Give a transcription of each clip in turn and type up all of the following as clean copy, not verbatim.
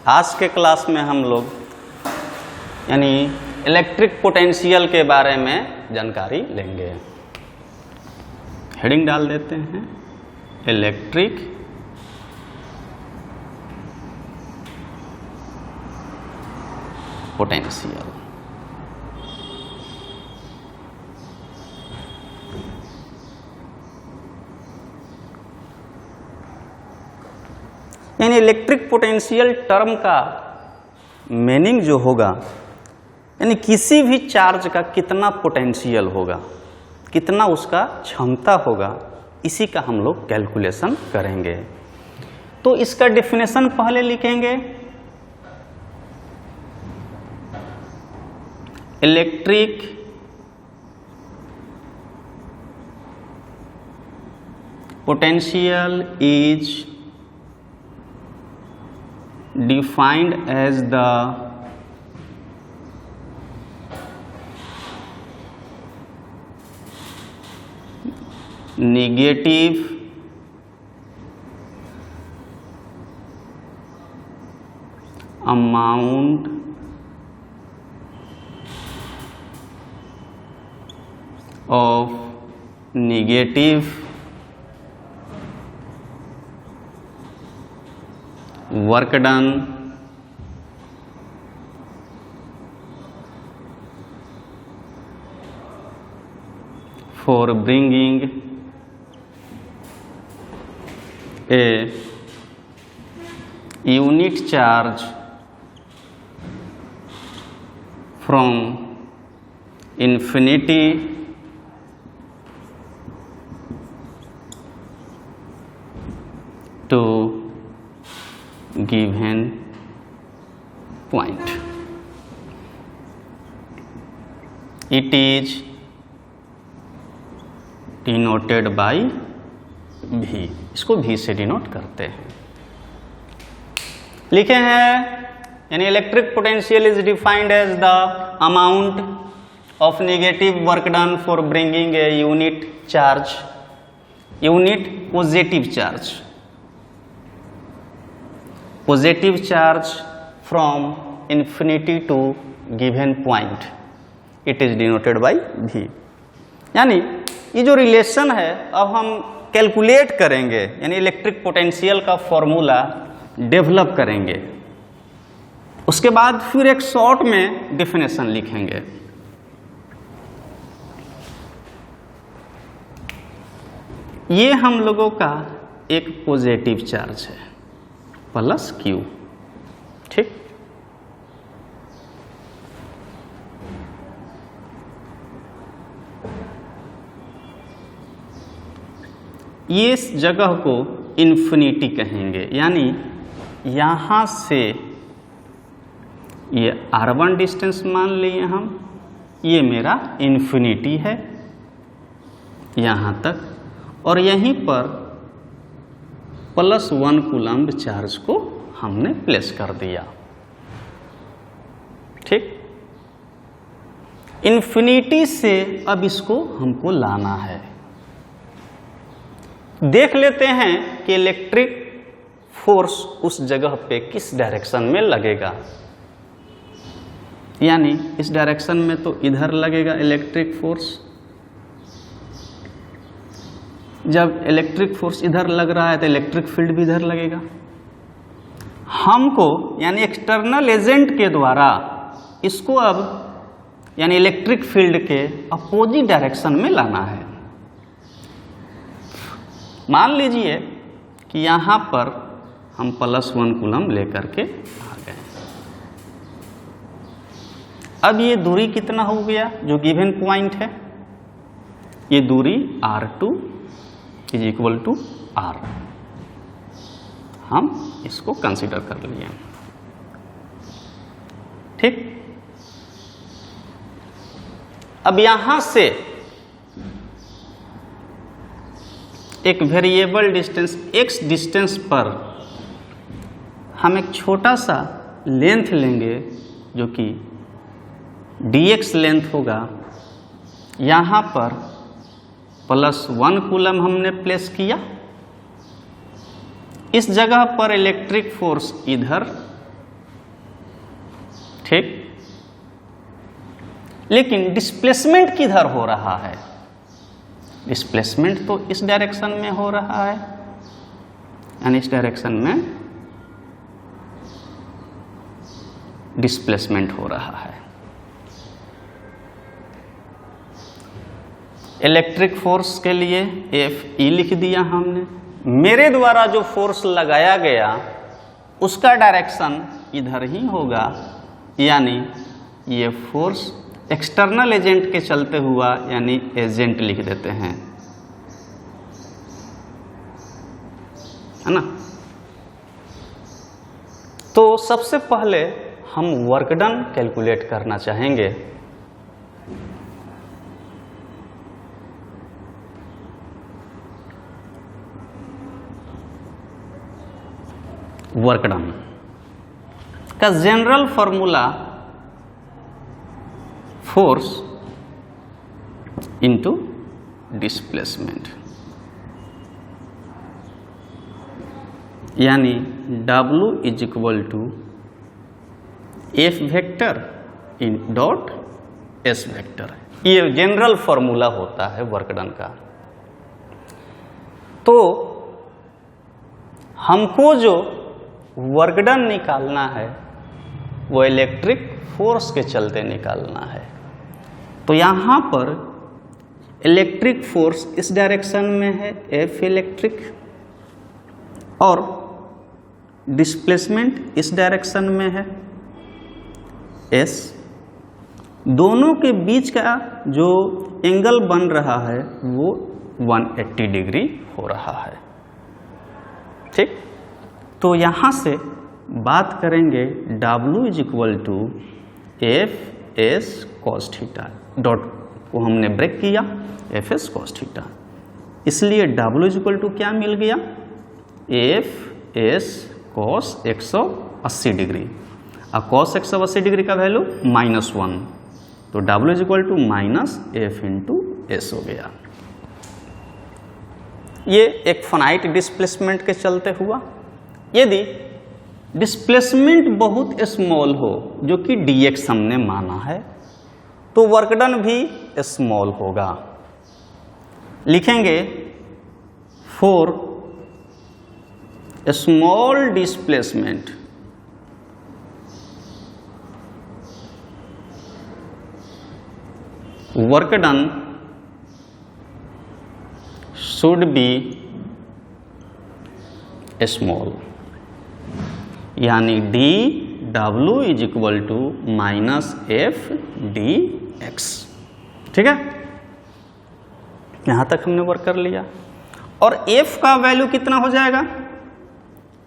आज के क्लास में हम लोग यानी इलेक्ट्रिक पोटेंशियल के बारे में जानकारी लेंगे। हेडिंग डाल देते हैं इलेक्ट्रिक पोटेंशियल। यानी इलेक्ट्रिक पोटेंशियल टर्म का मीनिंग जो होगा यानी किसी भी चार्ज का कितना पोटेंशियल होगा, कितना उसका क्षमता होगा, इसी का हम लोग कैलकुलेशन करेंगे। तो इसका डेफिनेशन पहले लिखेंगे। Electric potential is defined as the negative amount of negative work done for bringing a unit charge from infinity to given point. It is denoted by V। इसको V से डिनोट करते हैं। लिखे हैं यानी electric potential is defined as the amount of negative work done for bringing a unit charge, unit positive charge, positive charge from infinity to given point. It is denoted by V। यानी ये जो relation है अब हम calculate करेंगे, यानी electric potential का formula develop करेंगे। उसके बाद फिर एक शॉर्ट में डेफिनेशन लिखेंगे। ये हम लोगों का एक पॉजिटिव चार्ज है प्लस Q, ठीक। ये इस जगह को इन्फिनिटी कहेंगे, यानी यहाँ से ये R1 डिस्टेंस मान लिए हम, ये मेरा इन्फिनिटी है यहाँ तक, और यहीं पर +1 कूलम्ब चार्ज को हमने प्लेस कर दिया, ठीक। इन्फिनिटी से अब इसको हमको लाना है। देख लेते हैं कि इलेक्ट्रिक फोर्स उस जगह पे किस डायरेक्शन में लगेगा। यानी इस डायरेक्शन में तो इधर लगेगा इलेक्ट्रिक फोर्स। जब इलेक्ट्रिक फोर्स इधर लग रहा है तो इलेक्ट्रिक फील्ड भी इधर लगेगा। हमको यानी एक्सटर्नल एजेंट के द्वारा इसको अब यानी इलेक्ट्रिक फील्ड के अपोजिट डायरेक्शन में लाना है। मान लीजिए कि यहाँ पर हम +1 कूलम्ब लेकर के आ गए। अब ये दूरी कितना हो गया जो गिवन पॉइंट है, ये दूरी R2 is equal to R। हम इसको कंसीडर कर लिए, ठीक। अब यहां से एक वेरिएबल डिस्टेंस x डिस्टेंस पर हम एक छोटा सा लेंथ लेंगे जो कि dx लेंथ होगा। यहाँ पर +1 कूलम हमने प्लेस किया। इस जगह पर इलेक्ट्रिक फोर्स इधर ठीक, लेकिन डिस्प्लेसमेंट किधर हो रहा है? डिस्प्लेसमेंट तो इस डायरेक्शन में हो रहा है, यानी इस डायरेक्शन में डिस्प्लेसमेंट हो रहा है। इलेक्ट्रिक फोर्स के लिए एफ ई लिख दिया हमने। मेरे द्वारा जो फोर्स लगाया गया उसका डायरेक्शन इधर ही होगा, यानी ये फोर्स एक्सटर्नल एजेंट के चलते हुआ, यानी एजेंट लिख देते हैं, है ना। तो सबसे पहले हम वर्क डन कैलकुलेट करना चाहेंगे। वर्क डन का general formula force into displacement, यानी W is equal to F vector in dot S vector. ये जनरल फॉर्मूला होता है वर्क डन का। तो हमको जो वर्क डन निकालना है वो इलेक्ट्रिक फोर्स के चलते निकालना है। तो यहाँ पर इलेक्ट्रिक फोर्स इस डायरेक्शन में है एफ इलेक्ट्रिक, और डिस्प्लेसमेंट इस डायरेक्शन में है एस। दोनों के बीच का जो एंगल बन रहा है वो 180 डिग्री हो रहा है। ठीक, तो यहाँ से बात करेंगे W is equal to F S cos theta, dot को हमने ब्रेक किया, एफ एस कॉस थीटा, इसलिए W इज इक्वल टू क्या मिल गया? एफ एस कॉस 180 डिग्री, और कॉस 180 डिग्री का वैल्यू -1, तो W is equal to minus F into S हो गया। ये एक फाइनाइट डिस्प्लेसमेंट के चलते हुआ। यदि डिस्प्लेसमेंट बहुत स्मॉल हो, जो कि dx हमने माना है, तो वर्क डन भी स्मॉल होगा। लिखेंगे for small displacement work done should be small, यानी dW is equal to minus F d x. ठीक है, यहां तक हमने वर्क कर लिया। और f का वैल्यू कितना हो जाएगा?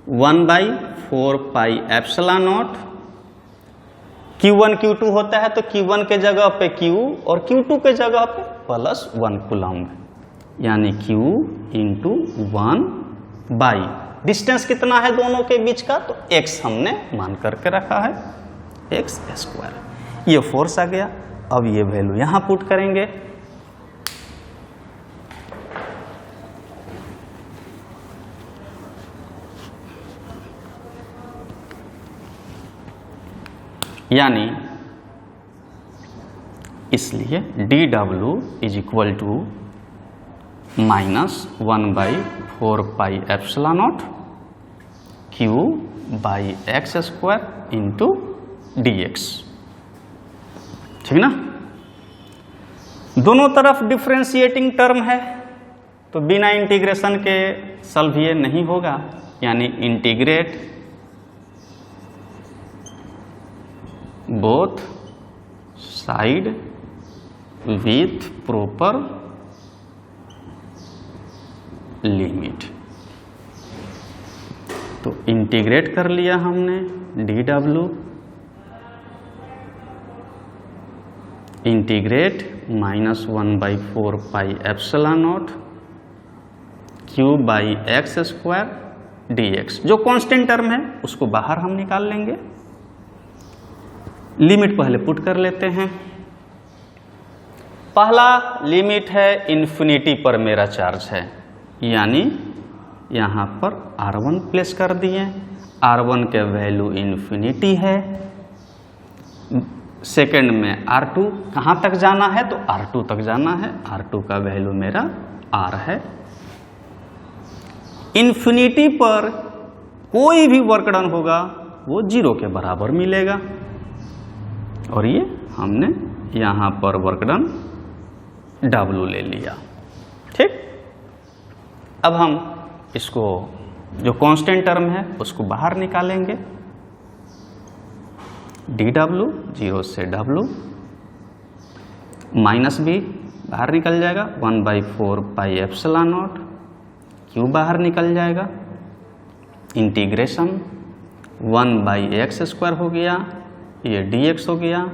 1/4 pi epsilon not. Q1 Q2 होता है तो Q1 के जगह पे Q और Q2 के जगह पे +1 कूलम्ब, यानी Q इंटू 1/, डिस्टेंस कितना है दोनों के बीच का? तो x हमने मान करके रखा है, x²। ये फोर्स आ गया। अब ये वैल्यू यहां पुट करेंगे, यानी इसलिए dW is equal to -1/4 pi epsilon naught Q/x² into dx। ठीक ना, दोनों तरफ डिफरेंशिएटिंग टर्म है, तो बिना इंटीग्रेशन के सॉल्व ये नहीं होगा, यानी integrate both side with proper limit. तो इंटीग्रेट कर लिया हमने dW, integrate -1/4 pi epsilon naught Q/x² dx। जो कांस्टेंट टर्म है उसको बाहर हम निकाल लेंगे। लिमिट पहले पुट कर लेते हैं। पहला लिमिट है इन्फिनिटी पर मेरा चार्ज है, यानी यहाँ पर R1 प्लेस कर दिए। R1 के वैल्यू इन्फिनिटी है, सेकेंड में R2 कहाँ तक जाना है, तो R2 तक जाना है। R2 का वैल्यू मेरा R है। इन्फिनिटी पर कोई भी वर्क डन होगा वो 0 के बराबर मिलेगा, और ये हमने यहाँ पर वर्क डन W ले लिया। ठीक, अब हम इसको जो कांस्टेंट टर्म है उसको बाहर निकालेंगे। dW 0 से W माइनस B बाहर निकल जाएगा, 1/4 पाई एप्सिलॉन नॉट, Q बाहर निकल जाएगा, इंटीग्रेशन 1/x² हो गया, ये dx हो गया।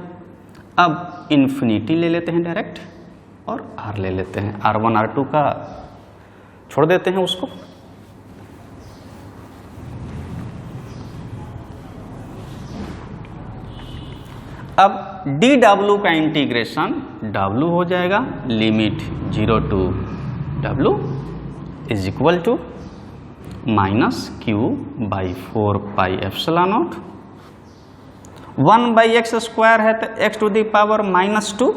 अब इन्फिनिटी ले लेते हैं डायरेक्ट और R ले लेते हैं, R1 R2 का छोड़ देते हैं उसको। अब dW का इंटीग्रेशन W हो जाएगा, limit 0 to W is equal to -Q/4 pi epsilon naught, 1/x² है तो x टू द पावर -2,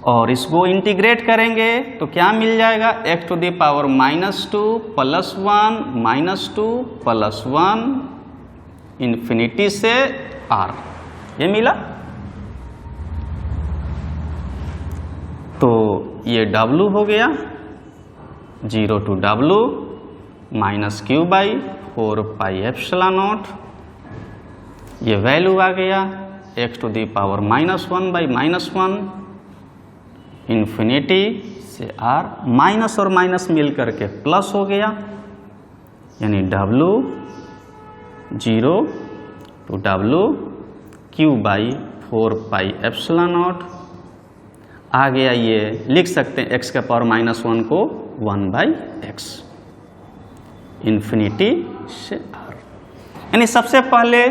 और इसको इंटीग्रेट करेंगे तो क्या मिल जाएगा, x to the power -2 + 1 -2 + 1 infinity से R, ये मिला। तो ये W हो गया, 0 to W -Q/4 pi epsilon naught, ये वैल्यू आ गया x to the power -1/-1 infinity से R, माइनस और माइनस मिल करके प्लस हो गया, यानी W 0 to W Q/4 pi epsilon naught आ गया। ये लिख सकते हैं x के पावर -1 को 1/x इन्फिनिटी से R। यानी सबसे पहले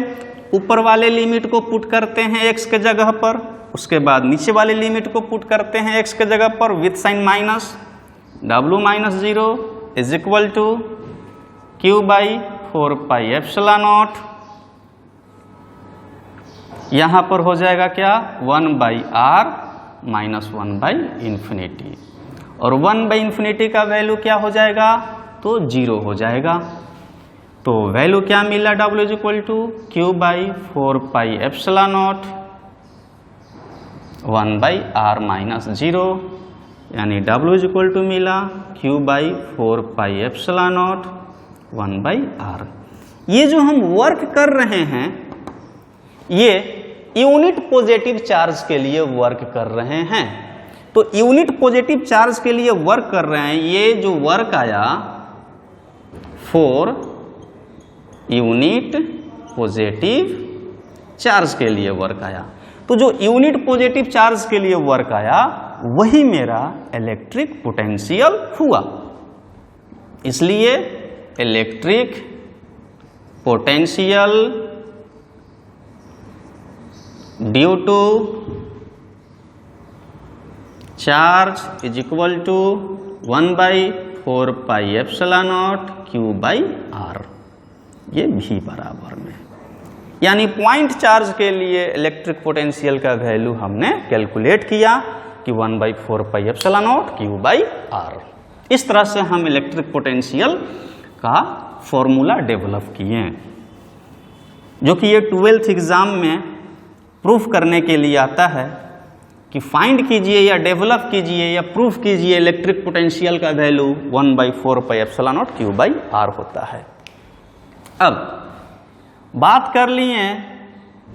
ऊपर वाले लिमिट को पुट करते हैं x के जगह पर, उसके बाद नीचे वाले लिमिट को पुट करते हैं x के जगह पर with sine minus, W -0 is equal to Q/4 pi epsilon naught, यहाँ पर हो जाएगा क्या 1/R -1/इन्फिनिटी, और 1/इन्फिनिटी का वैल्यू क्या हो जाएगा, तो 0 हो जाएगा। तो वैल्यू क्या मिला, W is equal to Q/4 pi epsilon naught 1/R -0, यानी W इज इक्वल टू मिला Q/4 pi epsilon naught 1/R। ये जो हम वर्क कर रहे हैं ये यूनिट पॉजिटिव चार्ज के लिए वर्क कर रहे हैं। तो यूनिट पॉजिटिव चार्ज के लिए वर्क कर रहे हैं, ये जो वर्क आया 4 यूनिट पॉजिटिव चार्ज के लिए वर्क आया। तो जो यूनिट पॉजिटिव चार्ज के लिए वर्क आया वही मेरा इलेक्ट्रिक पोटेंशियल हुआ, इसलिए electric potential due to charge is equal to 1/4 pi epsilon naught Q/R, ये भी बराबर में, यानी पॉइंट चार्ज के लिए इलेक्ट्रिक पोटेंशियल का वैल्यू हमने कैलकुलेट किया कि 1/4 पाई एप्सिलॉन नॉट Q/R। इस तरह से हम इलेक्ट्रिक पोटेंशियल का फॉर्मूला डेवलप किए, जो कि ये 12th एग्जाम में प्रूफ करने के लिए आता है कि फाइंड कीजिए या डेवलप कीजिए या प्रूफ कीजिए इलेक्ट्रिक पोटेंशियल का value 1/4 pi epsilon naught Q/R होता है। अब बात कर लिए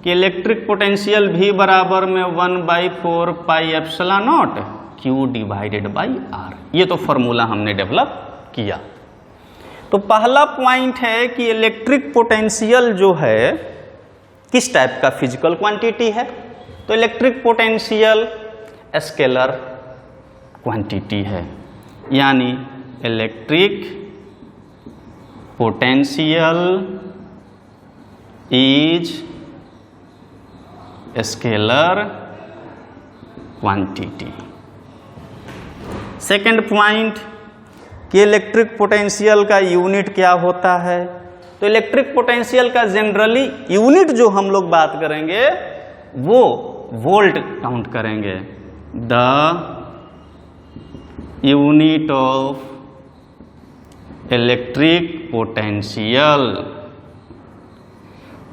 कि इलेक्ट्रिक पोटेंशियल भी बराबर में 1/4 पाई एप्सिलॉन नॉट Q/R, ये तो फॉर्मूला हमने डेवलप किया। तो पहला पॉइंट है कि इलेक्ट्रिक पोटेंशियल जो है किस टाइप का फिजिकल क्वांटिटी है, तो इलेक्ट्रिक पोटेंशियल स्केलर क्वांटिटी है, यानी electric potential is scalar quantity. Second point कि इलेक्ट्रिक पोटेंशियल का यूनिट क्या होता है, तो तो इलेक्ट्रिक पोटेंशियल का जनरली यूनिट जो हम लोग बात करेंगे वो वोल्ट काउंट करेंगे। The unit of electric potential.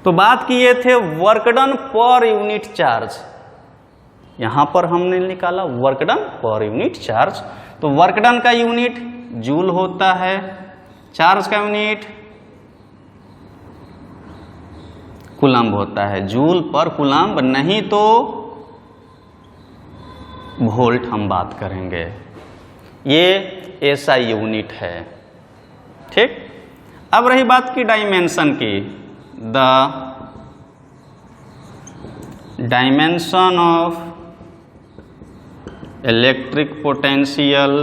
तो बात किए थे work done per unit charge, यहां पर हमने निकाला work done per unit charge. तो वर्क डन का यूनिट जूल होता है, चार्ज का यूनिट कूलम्ब होता है, जूल पर कूलम्ब, नहीं तो वोल्ट हम बात करेंगे। ये ऐसा यूनिट है, ठीक। अब रही बात की डायमेंशन की, the dimension of electric potential,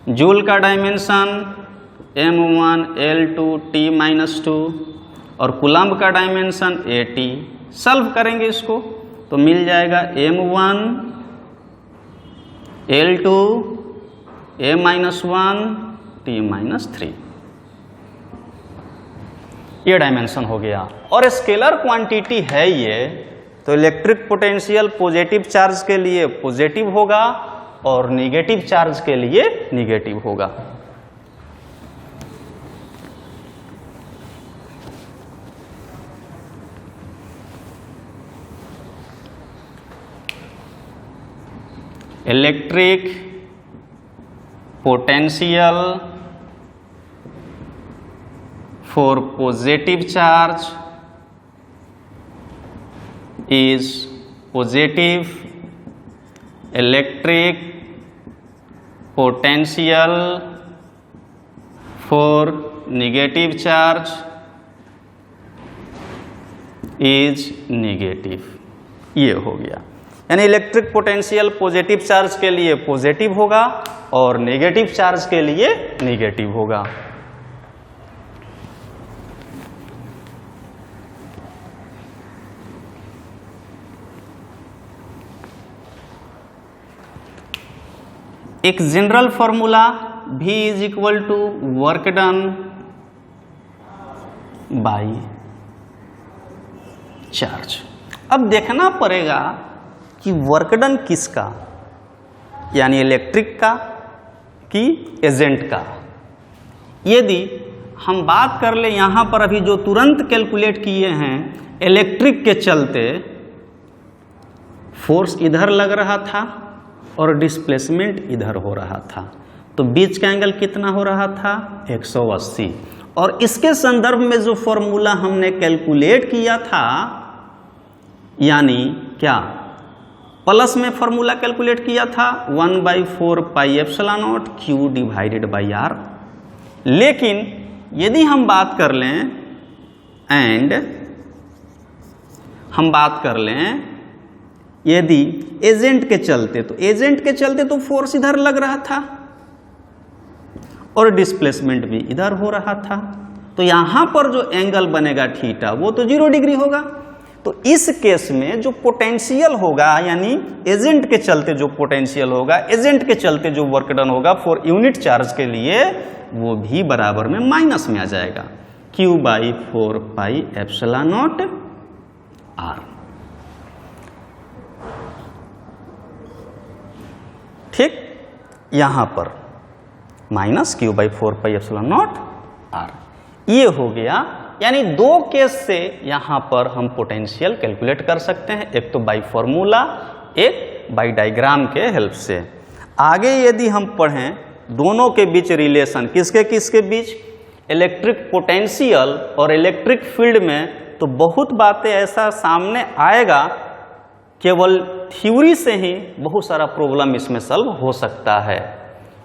joule का डायमेंशन m1 L2 T-2 और कूलम्ब का डायमेंशन AT। सॉल्व करेंगे इसको तो मिल जाएगा m1 L2 A-1 T-3। ये डायमेंशन हो गया और स्केलर क्वांटिटी है ये, तो इलेक्ट्रिक पोटेंशियल पॉजिटिव चार्ज के लिए पॉजिटिव होगा और नेगेटिव चार्ज के लिए नेगेटिव होगा। Electric potential for positive charge is positive, electric potential for negative charge is negative। ये हो गया, यानी इलेक्ट्रिक पोटेंशियल पॉजिटिव चार्ज के लिए पॉजिटिव होगा और नेगेटिव चार्ज के लिए नेगेटिव होगा। एक general formula V is equal to work done by charge. अब देखना पड़ेगा कि वर्क डन किसका, यानी इलेक्ट्रिक का कि एजेंट का। यदि हम बात कर ले यहां पर अभी जो तुरंत कैलकुलेट किए हैं, इलेक्ट्रिक के चलते फोर्स इधर लग रहा था और डिस्प्लेसमेंट इधर हो रहा था, तो बीच का एंगल कितना हो रहा था 180। और इसके संदर्भ में जो फॉर्मूला हमने कैलकुलेट किया था, यानी क्या प्लस में फॉर्मूला कैलकुलेट किया था 1/4 pi epsilon not Q divided by R। लेकिन यदि हम बात कर लें यदि एजेंट के चलते, तो एजेंट के चलते तो फोर्स इधर लग रहा था और डिस्प्लेसमेंट भी इधर हो रहा था, तो यहां पर जो एंगल बनेगा थीटा वो तो 0 डिग्री होगा। तो इस केस में जो पोटेंशियल होगा, यानी एजेंट के चलते जो पोटेंशियल होगा, एजेंट के चलते जो वर्क डन होगा फॉर यूनिट चार्ज के लिए, वो भी बराबर में माइनस में आ जाएगा Q/4 pi epsilon not R। ठीक, यहां पर minus Q/4 pi epsilon not R। ये हो गया, यानी दो केस से यहां पर हम पोटेंशियल कैलकुलेट कर सकते हैं, एक तो बाई फॉर्मूला, एक बाई डायग्राम के हेल्प से। आगे यदि हम पढ़ें दोनों के बीच रिलेशन, किसके बीच, इलेक्ट्रिक पोटेंशियल और इलेक्ट्रिक फील्ड में, तो बहुत बातें ऐसा सामने आएगा, केवल थ्योरी से ही बहुत सारा प्रॉब्लम इसमें सॉल्व हो सकता है,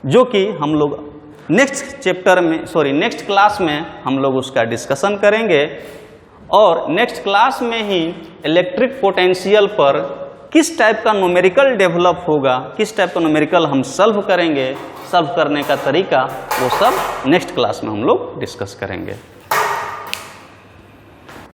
जो कि हम लोग नेक्स्ट क्लास में हम लोग उसका डिस्कशन करेंगे। और नेक्स्ट क्लास में ही इलेक्ट्रिक पोटेंशियल पर किस टाइप का न्यूमेरिकल डेवलप होगा, किस टाइप का न्यूमेरिकल हम सॉल्व करेंगे, सॉल्व करने का तरीका, वो सब नेक्स्ट क्लास में हम लोग डिस्कस करेंगे।